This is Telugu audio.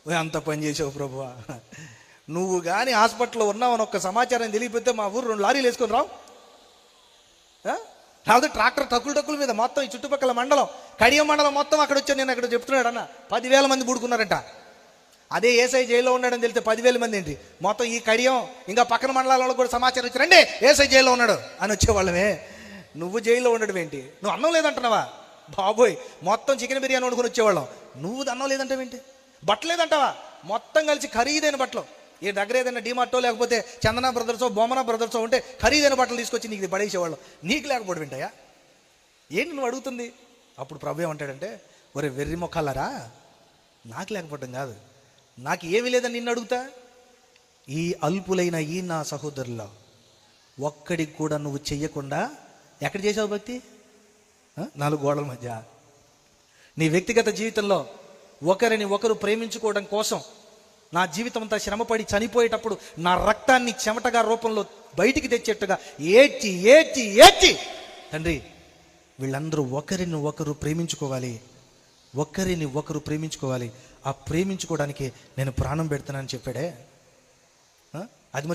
అంత పని చేసావు ప్రభువా. నువ్వు కానీ హాస్పిటల్లో ఉన్నావని ఒక్క సమాచారం తెలియకపోతే మా ఊరు 2 లారీలు వేసుకొని రావు. లేకపోతే ట్రాక్టర్ టక్కుల మీద మొత్తం ఈ చుట్టుపక్కల మండలం, కడియం మండలం మొత్తం అక్కడ వచ్చాను. నేను అక్కడ చెప్తున్నాడు అన్న 10,000 మంది పుడుకున్నారంట. అదే ఏసఐ జైల్లో ఉన్నాడని తెలిస్తే 10,000 మంది ఏంటి, మొత్తం ఈ కడియం ఇంకా పక్కన మండలాలలో కూడా సమాచారం ఇచ్చారండి ఏసఐ జైల్లో ఉన్నాడు అని వచ్చేవాళ్ళమే. నువ్వు జైల్లో ఉండడం ఏంటి? నువ్వు అన్నం లేదంటున్నావా? బాబోయ్, మొత్తం చికెన్ బిర్యానీ వండుకొని వచ్చేవాళ్ళం. నువ్వు అన్నం లేదంటావేంటి? బట్టలు లేదంటావా? మొత్తం కలిసి ఖరీదైన బట్టలు, ఈ దగ్గర ఏదైనా డిమార్టో లేకపోతే చందన బ్రదర్సో బొమ్మన బ్రదర్సో ఉంటే ఖరీదైన బట్టలు తీసుకొచ్చి నీకు పడేసేవాళ్ళం. నీకు లేకపోవడం ఏంటయ్యా? ఏంటి నువ్వు అడుగుతుంది? అప్పుడు ప్రభు ఏమంటాడంటే, ఒరే వెర్రి మొక్కలారా, నాకు లేకపోవడం కాదు, నాకు ఏమీ లేదని నిన్ను అడుగుతా. ఈ అల్పులైన ఈ నా సహోదరుల్లో ఒక్కడికి కూడా నువ్వు చెయ్యకుండా ఎక్కడ చేసావు భక్తి? 4 గోడల మధ్య. నీ వ్యక్తిగత జీవితంలో ఒకరిని ఒకరు ప్రేమించుకోవడం కోసం నా జీవితం అంతా శ్రమపడి చనిపోయేటప్పుడు నా రక్తాన్ని చెమటగా రూపంలో బయటికి తెచ్చేట్టుగా ఏడ్చి ఏడ్చి ఏడ్చి, తండ్రి వీళ్ళందరూ ఒకరిని ఒకరు ప్రేమించుకోవాలి, ఒకరిని ఒకరు ప్రేమించుకోవాలి, ఆ ప్రేమించుకోవడానికి నేను ప్రాణం పెడతానని చెప్పాడే.